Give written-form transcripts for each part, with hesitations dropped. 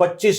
25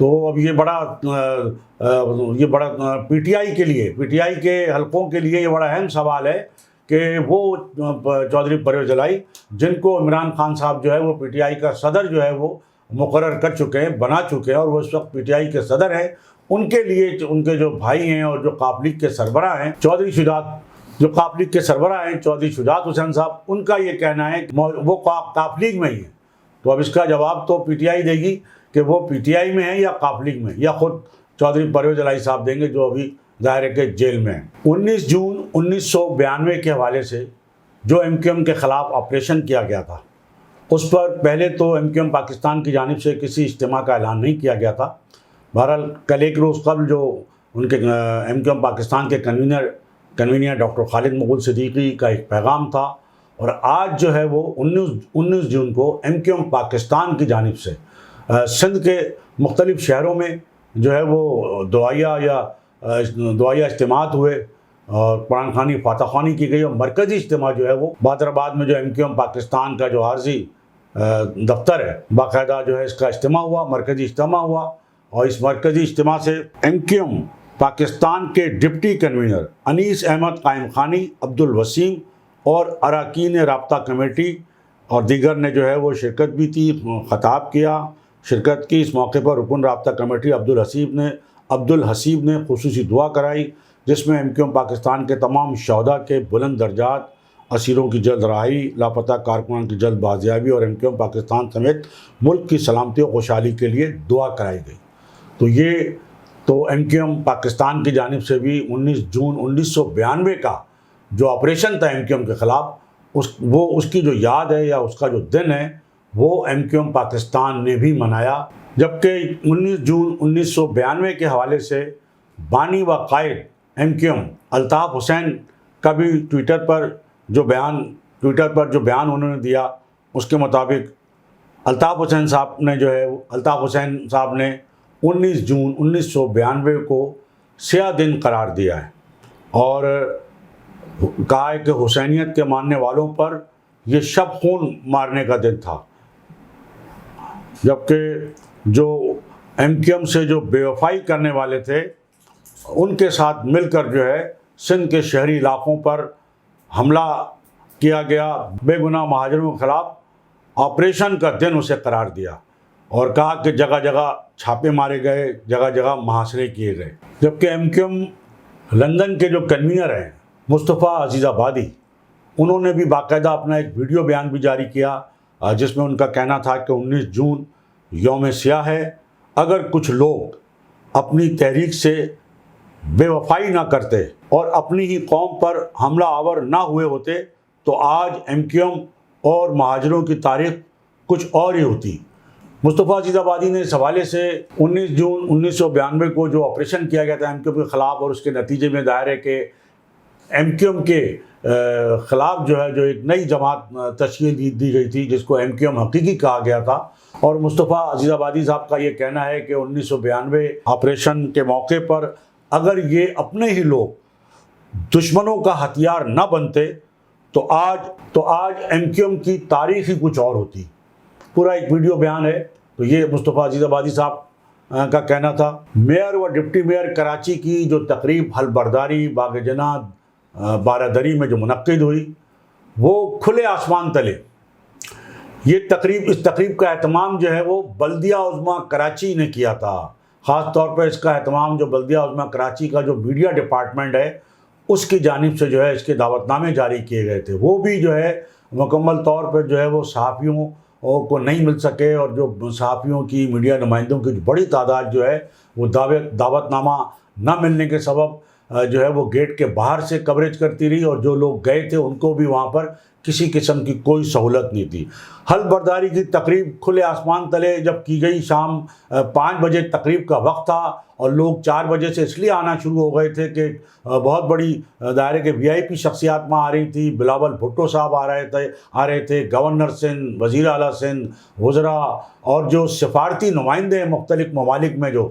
تو اب یہ بڑا پی ٹی آئی کے حلقوں کے لیے یہ بڑا اہم سوال ہے کہ وہ چودھری پرویز الہی جن کو عمران خان صاحب جو ہے وہ پی ٹی آئی کا صدر جو ہے وہ مقرر کر چکے ہیں، بنا چکے ہیں، اور وہ اس وقت پی ٹی آئی کے صدر ہیں، ان کے لیے ان کے جو بھائی ہیں اور جو قاف لیگ کے سربراہ ہیں چودھری شجاعت حسین صاحب، ان کا یہ کہنا ہے کہ وہ قاف لیگ میں ہی ہیں۔ تو اب اس کا جواب تو پی ٹی آئی دے گی کہ وہ پی ٹی آئی میں ہیں یا قاف لیگ میں، یا خود چودھری پرویز الہی صاحب دیں گے جو ابھی ظاہر ہے کہ جیل میں ہیں۔ 19 جون 1992 کے حوالے سے جو ایم کیو ایم کے خلاف آپریشن کیا گیا تھا، اس پر پہلے تو ایم کیو ایم پاکستان کی جانب سے کسی اجتماع کا اعلان نہیں کیا گیا تھا۔ بہرحال کل ایک روز قبل جو ان کے ایم کیو ایم پاکستان کے کنوینر ڈاکٹر خالد مغل صدیقی کا ایک پیغام تھا، اور آج جو ہے وہ 19 جون کو ایم کیو ایم پاکستان کی جانب سے سندھ کے مختلف شہروں میں جو ہے وہ دعائیہ اجتماعات ہوئے اور قرآن خوانی فاتح خوانی کی گئی، اور مرکزی اجتماع جو ہے وہ بادرآباد میں جو ایم کیو ایم پاکستان کا جو عارضی دفتر ہے باقاعدہ جو ہے اس کا اجتماع ہوا، مرکزی اجتماع ہوا، اور اس مرکزی اجتماع سے ایم کیو ایم پاکستان کے ڈپٹی کنوینر انیس احمد قائم خانی، عبدالوسیم اور اراکین رابطہ کمیٹی اور دیگر نے جو ہے وہ شرکت بھی تھی، خطاب کیا، شرکت کی۔ اس موقع پر رکن رابطہ کمیٹی عبدالحسیب نے خصوصی دعا کرائی، جس میں ایم کیو ایم پاکستان کے تمام شہداء کے بلند درجات، اسیروں کی جلد رہائی، لاپتہ کارکنان کی جلد بازیابی اور ایم کیو ایم پاکستان سمیت ملک کی سلامتی و خوشحالی کے لیے دعا کرائی گئی۔ تو یہ تو ایم کیو ایم پاکستان کی جانب سے بھی 19 جون 1992 کا جو آپریشن تھا ایم کیو ایم کے خلاف، اس کی جو یاد ہے یا اس کا جو دن ہے وہ ایم کیو ایم پاکستان نے بھی منایا۔ جبکہ 19 جون 1992 کے حوالے سے بانی و قائد M Q M Altaf Hussain کا بھی ٹویٹر پر جو بیان انہوں نے دیا، اس کے مطابق الطاف حسین صاحب نے 19 جون 1992 کو سیاہ دن قرار دیا ہے، اور کہا ہے کہ حسینیت کے ماننے والوں پر یہ شب خون مارنے کا دن تھا۔ جبکہ جو ایم کیو ایم سے جو بے وفائی کرنے والے تھے، ان کے ساتھ مل کر جو ہے سندھ کے شہری علاقوں پر حملہ کیا گیا، بے گناہ مہاجروں کے خلاف آپریشن کا دن اسے قرار دیا، اور کہا کہ جگہ جگہ چھاپے مارے گئے، جگہ جگہ محاصرے کیے گئے۔ جبکہ ایم کیو ایم لندن کے جو کنوینر ہیں مصطفیٰ عزیز آبادی، انہوں نے بھی باقاعدہ اپنا ایک ویڈیو بیان بھی جاری کیا، جس میں ان کا کہنا تھا کہ 19 جون یوم سیاہ ہے، اگر کچھ لوگ اپنی تحریک سے بے وفائی نہ کرتے اور اپنی ہی قوم پر حملہ آور نہ ہوئے ہوتے تو آج ایم کیو ایم اور مہاجروں کی تاریخ کچھ اور ہی ہوتی۔ مصطفیٰ عزیز آبادی نے اس حوالے سے 19 جون 1992 کو جو آپریشن کیا گیا تھا ایم کیو ایم کے خلاف، اور اس کے نتیجے میں ظاہر ہے کہ ایم کیو ایم کے خلاف جو ہے جو ایک نئی جماعت تشکیل دی گئی تھی، جس کو ایم کیو ایم حقیقی کہا گیا تھا۔ اور مصطفیٰ عزیز آبادی صاحب کا یہ کہنا ہے کہ 1992 آپریشن کے موقع پر اگر یہ اپنے ہی لوگ دشمنوں کا ہتھیار نہ بنتے تو آج ایم کیو ایم کی تاریخ ہی کچھ اور ہوتی۔ پورا ایک ویڈیو بیان ہے، تو یہ مصطفیٰ عزیز آبادی صاحب کا کہنا تھا۔ میئر و ڈپٹی میئر کراچی کی جو تقریب حل برداری باغ جناح بارادری میں جو منعقد ہوئی، وہ کھلے آسمان تلے اس تقریب کا اہتمام جو ہے وہ بلدیہ عظمیٰ کراچی نے کیا تھا۔ خاص طور پر اس کا اہتمام جو بلدیہ عظمیٰ کراچی کا جو میڈیا ڈپارٹمنٹ ہے اس کی جانب سے جو ہے اس کے دعوت نامے جاری کیے گئے تھے۔ وہ بھی جو ہے مکمل طور پر جو ہے وہ صحافیوں کو نہیں مل سکے، اور جو صحافیوں کی میڈیا نمائندوں کی بڑی تعداد جو ہے وہ دعوت نامہ نہ ملنے کے سبب جو ہے وہ گیٹ کے باہر سے کوریج کرتی رہی، اور جو لوگ گئے تھے ان کو بھی وہاں پر کسی قسم کی کوئی سہولت نہیں تھی۔ حل برداری کی تقریب کھلے آسمان تلے جب کی گئی، شام 5 بجے تقریب کا وقت تھا، اور لوگ 4 بجے سے اس لیے آنا شروع ہو گئے تھے کہ بہت بڑی دائرے کے VIP شخصیات وہاں آ رہی تھی۔ بلاول بھٹو صاحب آ رہے تھے، گورنر سندھ، وزیر اعلیٰ سندھ، وزراء اور جو سفارتی نمائندے ہیں مختلف ممالک میں جو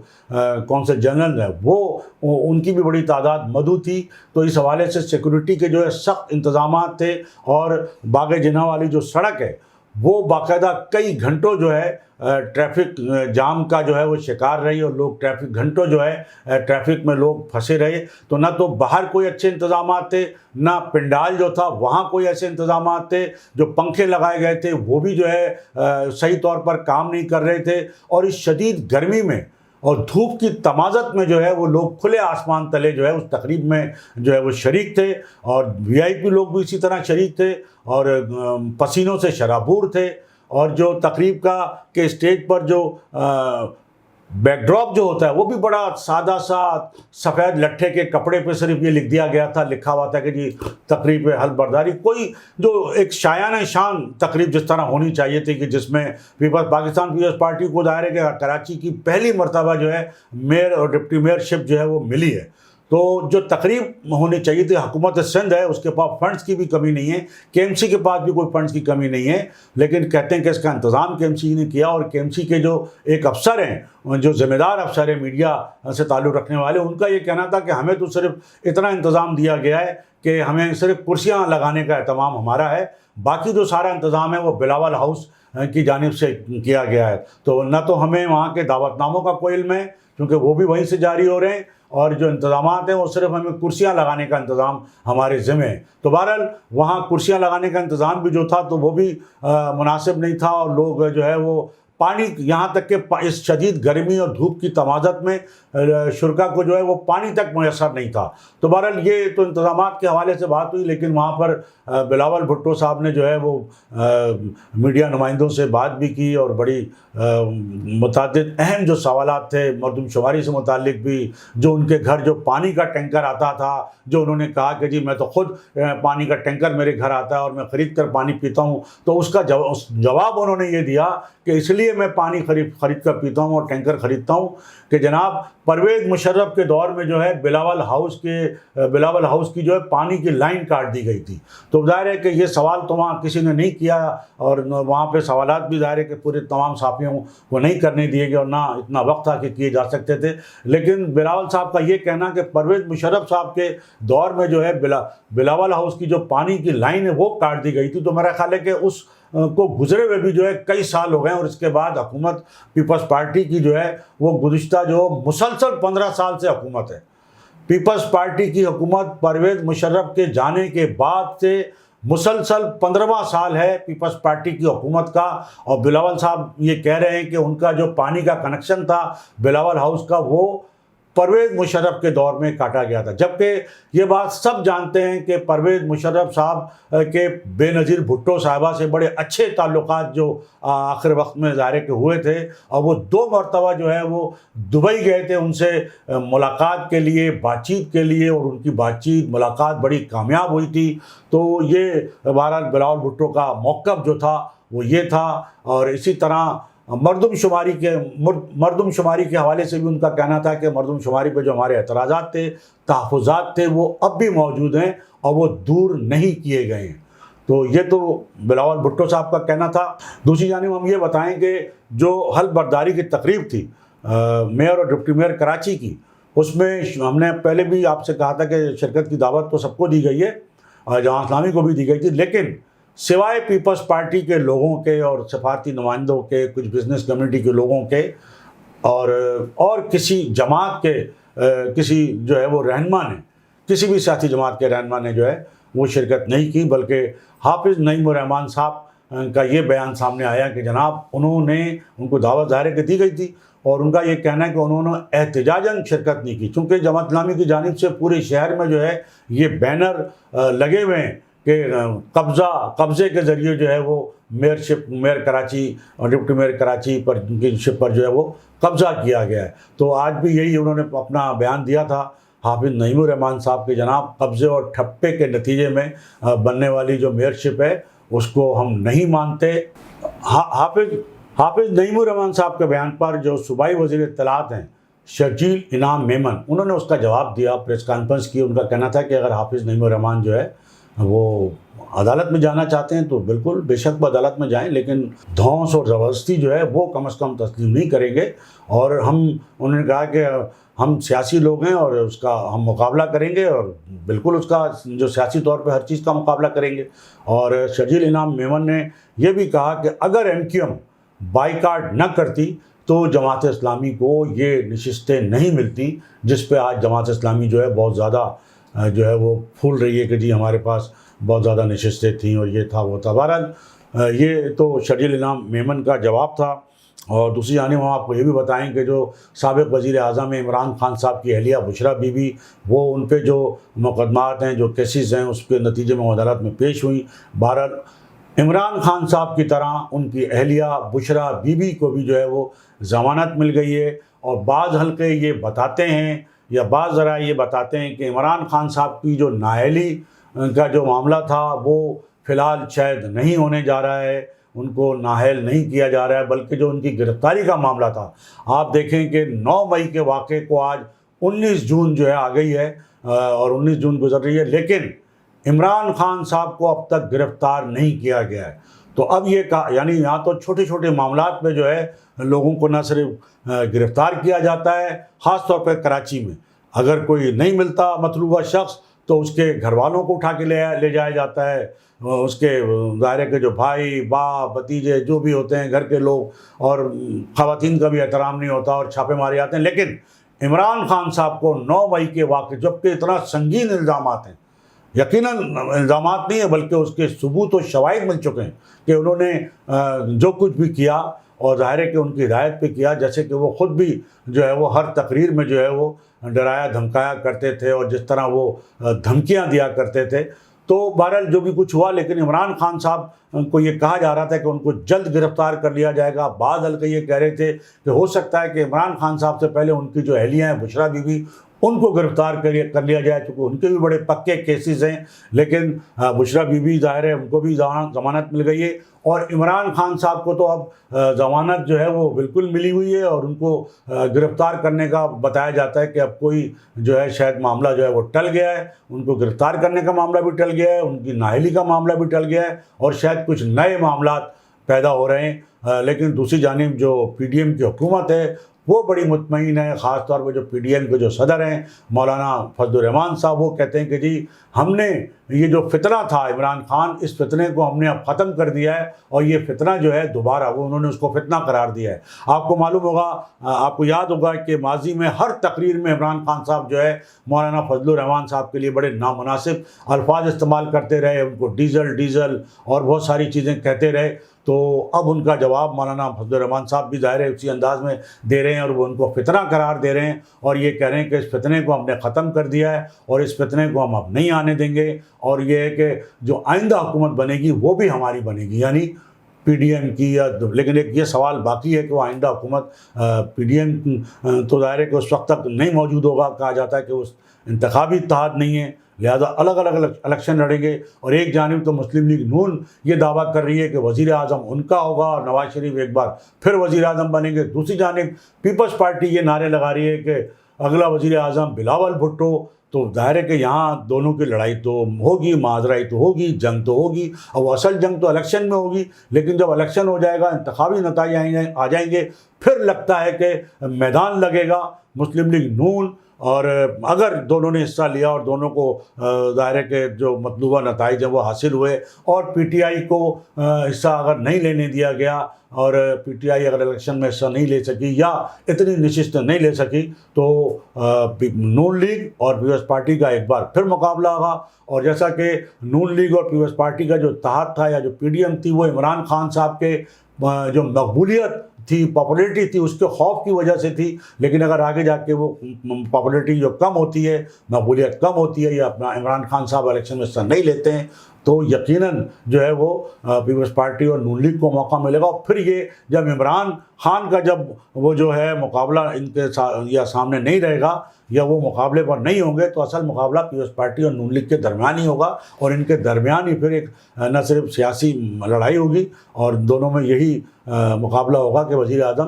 کونسل جنرل ہیں، وہ ان کی بھی بڑی تعداد مدعو تھی۔ تو اس حوالے سے سیکورٹی کے جو ہے سخت انتظامات تھے، اور باغ جناح والی جو سڑک ہے وہ باقاعدہ کئی گھنٹوں جو ہے ٹریفک جام کا جو ہے وہ شکار رہی اور لوگ ٹریفک گھنٹوں جو ہے ٹریفک میں لوگ پھنسے رہے. تو نہ تو باہر کوئی اچھے انتظامات تھے، نہ پنڈال جو تھا وہاں کوئی ایسے انتظامات تھے، جو پنکھے لگائے گئے تھے وہ بھی جو ہے صحیح طور پر کام نہیں کر رہے تھے. اور اس شدید گرمی میں اور دھوپ کی تمازت میں جو ہے وہ لوگ کھلے آسمان تلے جو ہے اس تقریب میں جو ہے وہ شریک تھے، اور وی آئی پی لوگ بھی اسی طرح شریک تھے اور پسینوں سے شرابور تھے. اور جو تقریب کے اسٹیج پر جو بیک ڈراپ جو ہوتا ہے وہ بھی بڑا سادہ سا سفید لٹھے کے کپڑے پہ صرف یہ لکھ دیا گیا تھا، لکھا ہوا تھا کہ جی تقریب حلف برداری. کوئی جو ایک شایانہ شان تقریب جس طرح ہونی چاہیے تھی کہ جس میں پاکستان پیپلز پارٹی کو ظاہر ہے کہ کراچی کی پہلی مرتبہ جو ہے میئر اور ڈپٹی میئر شپ جو ہے وہ ملی ہے. تو جو تقریب ہونی چاہیے تھی، حکومت سندھ ہے اس کے پاس فنڈز کی بھی کمی نہیں ہے، کے ایم سی کے پاس بھی کوئی فنڈز کی کمی نہیں ہے، لیکن کہتے ہیں کہ اس کا انتظام کے ایم سی نے کیا. اور کے ایم سی کے جو ایک افسر ہیں، جو ذمہ دار افسر ہیں میڈیا سے تعلق رکھنے والے، ان کا یہ کہنا تھا کہ ہمیں تو صرف اتنا انتظام دیا گیا ہے کہ ہمیں صرف کرسیاں لگانے کا اہتمام ہمارا ہے، باقی جو سارا انتظام ہے وہ بلاول ہاؤس کی جانب سے کیا گیا ہے. تو نہ تو ہمیں وہاں کے دعوت ناموں کا کوئی علم ہے کیونکہ وہ بھی وہیں سے جاری ہو رہے ہیں، اور جو انتظامات ہیں وہ صرف ہمیں کرسیاں لگانے کا انتظام ہمارے ذمہ ہے. تو بہرحال وہاں کرسیاں لگانے کا انتظام بھی جو تھا تو وہ بھی مناسب نہیں تھا، اور لوگ جو ہے وہ پانی، یہاں تک کہ اس شدید گرمی اور دھوپ کی تمازت میں شرکا کو جو ہے وہ پانی تک میسر نہیں تھا. تو بہرحال یہ تو انتظامات کے حوالے سے بات ہوئی، لیکن وہاں پر بلاول بھٹو صاحب نے جو ہے وہ میڈیا نمائندوں سے بات بھی کی اور بڑی متعدد اہم جو سوالات تھے مردم شماری سے متعلق بھی، جو ان کے گھر جو پانی کا ٹینکر آتا تھا، جو انہوں نے کہا کہ جی میں تو خود پانی کا ٹینکر میرے گھر آتا ہے اور میں خرید کر پانی پیتا ہوں، تو اس کا جواب انہوں نے یہ دیا کہ اس لیے میں پانی خرید کر پیتا ہوں اور ٹینکر خریدتا ہوں کہ جناب پرویز مشرف کے دور میں جو ہے بلاول ہاؤس کی جو ہے پانی کی لائن کاٹ دی گئی تھی. تو ظاہر ہے کہ یہ سوال تو وہاں کسی نے نہیں کیا، اور وہاں پہ سوالات بھی ظاہر ہے کہ پورے تمام صحافیوں کو نہیں کرنے دیے گئے، اور نہ اتنا وقت تھا کہ کیے جا سکتے تھے. لیکن بلاول صاحب کا یہ کہنا کہ پرویز مشرف صاحب کے دور میں جو ہے بلاول ہاؤس کی جو پانی کی لائن ہے وہ کاٹ دی گئی تھی. تو میرا خیال ہے کہ اس کو گزرے ہوئے بھی جو ہے کئی سال ہو گئے، اور اس کے بعد حکومت پیپلز پارٹی کی جو ہے وہ گزشتہ جو مسلسل 15 سال سے حکومت ہے. پیپلز پارٹی کی حکومت پرویز مشرف کے جانے کے بعد سے مسلسل 15واں سال ہے پیپلز پارٹی کی حکومت کا. اور بلاول صاحب یہ کہہ رہے ہیں کہ ان کا جو پانی کا کنیکشن تھا بلاول ہاؤس کا وہ پرویز مشرف کے دور میں کاٹا گیا تھا، جبکہ یہ بات سب جانتے ہیں کہ پرویز مشرف صاحب کے بے نظیر بھٹو صاحبہ سے بڑے اچھے تعلقات جو آخر وقت میں ظاہر کے ہوئے تھے، اور وہ 2 مرتبہ جو ہے وہ دبئی گئے تھے ان سے ملاقات کے لیے، بات چیت کے لیے، اور ان کی بات چیت ملاقات بڑی کامیاب ہوئی تھی. تو یہ بہرحال بلاول بھٹو کا موقف جو تھا وہ یہ تھا. اور اسی طرح مردم شماری کے حوالے سے بھی ان کا کہنا تھا کہ مردم شماری پہ جو ہمارے اعتراضات تھے، تحفظات تھے، وہ اب بھی موجود ہیں اور وہ دور نہیں کیے گئے ہیں. تو یہ تو بلاول بھٹو صاحب کا کہنا تھا. دوسری جانب ہم یہ بتائیں کہ جو حلف برداری کی تقریب تھی میئر اور ڈپٹی میئر کراچی کی، اس میں ہم نے پہلے بھی آپ سے کہا تھا کہ شرکت کی دعوت تو سب کو دی گئی ہے، جماعت اسلامی کو بھی دی گئی تھی، لیکن سوائے پیپلز پارٹی کے لوگوں کے اور سفارتی نمائندوں کے، کچھ بزنس کمیونٹی کے لوگوں کے، اور کسی جماعت کے کسی جو ہے وہ رہنما نے، کسی بھی سیاسی جماعت کے رہنما نے جو ہے وہ شرکت نہیں کی، بلکہ حافظ نعیم الرحمان صاحب کا یہ بیان سامنے آیا کہ جناب ان کو دعوت ظاہر کے دی گئی تھی، اور ان کا یہ کہنا ہے کہ انہوں نے احتجاجاً شرکت نہیں کی، چونکہ جماعت اسلامی کی جانب سے پورے شہر میں جو ہے یہ بینر لگے ہوئے ہیں کہ قبضے کے ذریعے جو ہے وہ میئر کراچی اور ڈپٹی میئر کراچی پر کی شپ پر جو ہے وہ قبضہ کیا گیا ہے. تو آج بھی یہی انہوں نے اپنا بیان دیا تھا حافظ نعیم الرحمان صاحب کے جناب، قبضے اور ٹھپے کے نتیجے میں بننے والی جو میئر شپ ہے اس کو ہم نہیں مانتے. حافظ نعیم الرحمان صاحب کے بیان پر جو صوبائی وزیر اطلاعات ہیں شرجیل انعام میمن، انہوں نے اس کا جواب دیا، پریس کانفرنس کی. ان کا کہنا تھا کہ اگر حافظ نعیم الرحمان جو ہے وہ عدالت میں جانا چاہتے ہیں تو بالکل بے شک وہ عدالت میں جائیں، لیکن دھونس اور زبردستی جو ہے وہ کم از کم تسلیم نہیں کریں گے۔ اور انہوں نے کہا کہ ہم سیاسی لوگ ہیں اور اس کا ہم مقابلہ کریں گے، اور بالکل اس کا جو سیاسی طور پہ ہر چیز کا مقابلہ کریں گے۔ اور شرجیل انعام میمن نے یہ بھی کہا کہ اگر MQM بائیکاٹ نہ کرتی تو جماعت اسلامی کو یہ نشستیں نہیں ملتی، جس پہ آج جماعت اسلامی جو ہے بہت زیادہ جو ہے وہ پھول رہی ہے کہ جی ہمارے پاس بہت زیادہ نشستیں تھیں اور یہ تھا وہ تھا۔ بہرحال یہ تو شرجیل انعام میمن کا جواب تھا۔ اور دوسری جانب ہم آپ کو یہ بھی بتائیں کہ جو سابق وزیر اعظم عمران خان صاحب کی اہلیہ بشریٰ بی بی، وہ ان پہ جو مقدمات ہیں، جو کیسز ہیں، اس کے نتیجے میں عدالت میں پیش ہوئیں۔ بہرحال عمران خان صاحب کی طرح ان کی اہلیہ بشریٰ بی بی کو بھی جو ہے وہ ضمانت مل گئی ہے۔ اور بعض حلقے یہ بتاتے ہیں یا بعض ذرائع یہ بتاتے ہیں کہ عمران خان صاحب کی جو نااہلی کا جو معاملہ تھا وہ فی الحال شاید نہیں ہونے جا رہا ہے، ان کو نااہل نہیں کیا جا رہا ہے، بلکہ جو ان کی گرفتاری کا معاملہ تھا، آپ دیکھیں کہ 9 مئی کے واقعے کو آج 19 جون جو ہے آ گئی ہے اور 19 جون گزر رہی ہے، لیکن عمران خان صاحب کو اب تک گرفتار نہیں کیا گیا ہے۔ تو اب یہ یعنی یہاں تو چھوٹے چھوٹے معاملات پہ جو ہے لوگوں کو نہ صرف گرفتار کیا جاتا ہے، خاص طور پہ کراچی میں اگر کوئی نہیں ملتا مطلوبہ شخص تو اس کے گھر والوں کو اٹھا کے لے جایا جاتا ہے، اس کے دائرے کے جو بھائی باپ بھتیجے جو بھی ہوتے ہیں گھر کے لوگ، اور خواتین کا بھی احترام نہیں ہوتا اور چھاپے مارے جاتے ہیں۔ لیکن عمران خان صاحب کو 9 مئی کے واقعے، جبکہ اتنا سنگین الزامات ہیں، یقیناً الزامات نہیں ہیں بلکہ اس کے ثبوت و شواہد مل چکے ہیں کہ انہوں نے جو کچھ بھی کیا، اور ظاہر ہے کہ ان کی ہدایت پہ کیا، جیسے کہ وہ خود بھی جو ہے وہ ہر تقریر میں جو ہے وہ ڈرایا دھمکایا کرتے تھے اور جس طرح وہ دھمکیاں دیا کرتے تھے۔ تو بہرحال جو بھی کچھ ہوا، لیکن عمران خان صاحب کو یہ کہا جا رہا تھا کہ ان کو جلد گرفتار کر لیا جائے گا۔ بعض حلقے یہ کہہ رہے تھے کہ ہو سکتا ہے کہ عمران خان صاحب سے پہلے ان کی جو اہلیہ ہیں بشریٰ بی بی، ان کو گرفتار کر لیا جائے، چونکہ ان کے بھی بڑے پکے کیسز ہیں۔ لیکن بشریٰ بی بی ظاہر ہے ان کو بھی ضمانت مل گئی ہے، اور عمران خان صاحب کو تو اب ضمانت جو ہے وہ بالکل ملی ہوئی ہے، اور ان کو گرفتار کرنے کا بتایا جاتا ہے کہ اب کوئی جو ہے شاید معاملہ جو ہے وہ ٹل گیا ہے، ان کو گرفتار کرنے کا معاملہ بھی ٹل گیا ہے، ان کی نااہلی کا معاملہ بھی ٹل گیا ہے، اور شاید کچھ نئے معاملات پیدا ہو رہے ہیں۔ لیکن دوسری جانب جو PDM کی حکومت ہے وہ بڑی مطمئن ہے، خاص طور پہ جو PDM کے جو صدر ہیں مولانا فضل الرحمان صاحب، وہ کہتے ہیں کہ جی ہم نے یہ جو فتنہ تھا عمران خان، اس فتنے کو ہم نے اب ختم کر دیا ہے، اور یہ فتنہ جو ہے دوبارہ انہوں نے اس کو فتنہ قرار دیا ہے۔ آپ کو معلوم ہوگا، آپ کو یاد ہوگا کہ ماضی میں ہر تقریر میں عمران خان صاحب جو ہے مولانا فضل الرحمان صاحب کے لیے بڑے نامناسب الفاظ استعمال کرتے رہے، ان کو ڈیزل اور بہت ساری چیزیں کہتے رہے۔ تو اب ان کا جواب مولانا فضل الرحمان صاحب بھی ظاہر ہے اسی انداز میں دے رہے ہیں، اور وہ ان کو فتنہ قرار دے رہے ہیں، اور یہ کہہ رہے ہیں کہ اس فتنے کو ہم نے ختم کر دیا ہے اور اس فتنے کو ہم اب نہیں آنے دیں گے، اور یہ ہے کہ جو آئندہ حکومت بنے گی وہ بھی ہماری بنے گی، یعنی PDM کی۔ لیکن ایک یہ سوال باقی ہے کہ وہ آئندہ حکومت PDM تو ظاہر ہے کہ اس وقت تک نہیں موجود ہوگا، کہا جاتا ہے کہ اس انتخابی اتحاد نہیں ہے، لہذا الگ الگ الیکشن لڑیں گے۔ اور ایک جانب تو مسلم لیگ نون یہ دعویٰ کر رہی ہے کہ وزیر اعظم ان کا ہوگا اور نواز شریف ایک بار پھر وزیر اعظم بنیں گے، دوسری جانب پیپلز پارٹی یہ نعرے لگا رہی ہے کہ اگلا وزیر اعظم بلاول بھٹو۔ تو ظاہر ہے کہ یہاں دونوں کی لڑائی تو ہوگی، معاذرائی تو ہوگی، جنگ تو ہوگی، اور وہ اصل جنگ تو الیکشن میں ہوگی۔ لیکن جب الیکشن ہو جائے گا، انتخابی نتائج آ جائیں گے، پھر لگتا ہے کہ میدان لگے گا مسلم لیگ نون، اور اگر دونوں نے حصہ لیا اور دونوں کو ظاہر ہے کہ جو مطلوبہ نتائج ہیں وہ حاصل ہوئے، اور PTI کو حصہ اگر نہیں لینے دیا گیا، اور PTI اگر الیکشن میں حصہ نہیں لے سکی یا اتنی نشستیں نہیں لے سکی، تو نون لیگ اور پیپلز پارٹی کا ایک بار پھر مقابلہ ہوگا۔ اور جیسا کہ نون لیگ اور پیپلز پارٹی کا جو اتحاد تھا یا جو PDM تھی، وہ عمران خان صاحب کے جو مقبولیت تھی، پاپولیرٹی تھی، اس کے خوف کی وجہ سے تھی۔ لیکن اگر آگے جا کے وہ پاپولیرٹی جو کم ہوتی ہے، مقبولیت کم ہوتی ہے، یا اپنا عمران خان صاحب الیکشن میں حصہ نہیں لیتے ہیں، تو یقیناً جو ہے وہ پیپلز پارٹی اور نون لیگ کو موقع ملے گا۔ اور پھر یہ جب عمران خان کا جب وہ جو ہے مقابلہ ان کے یا سامنے نہیں رہے گا، یا وہ مقابلے پر نہیں ہوں گے، تو اصل مقابلہ پیپلز پارٹی اور نون لیگ کے درمیان ہی ہوگا، اور ان کے درمیان ہی پھر ایک نہ صرف سیاسی لڑائی ہوگی، اور دونوں میں یہی مقابلہ ہوگا کہ وزیر اعظم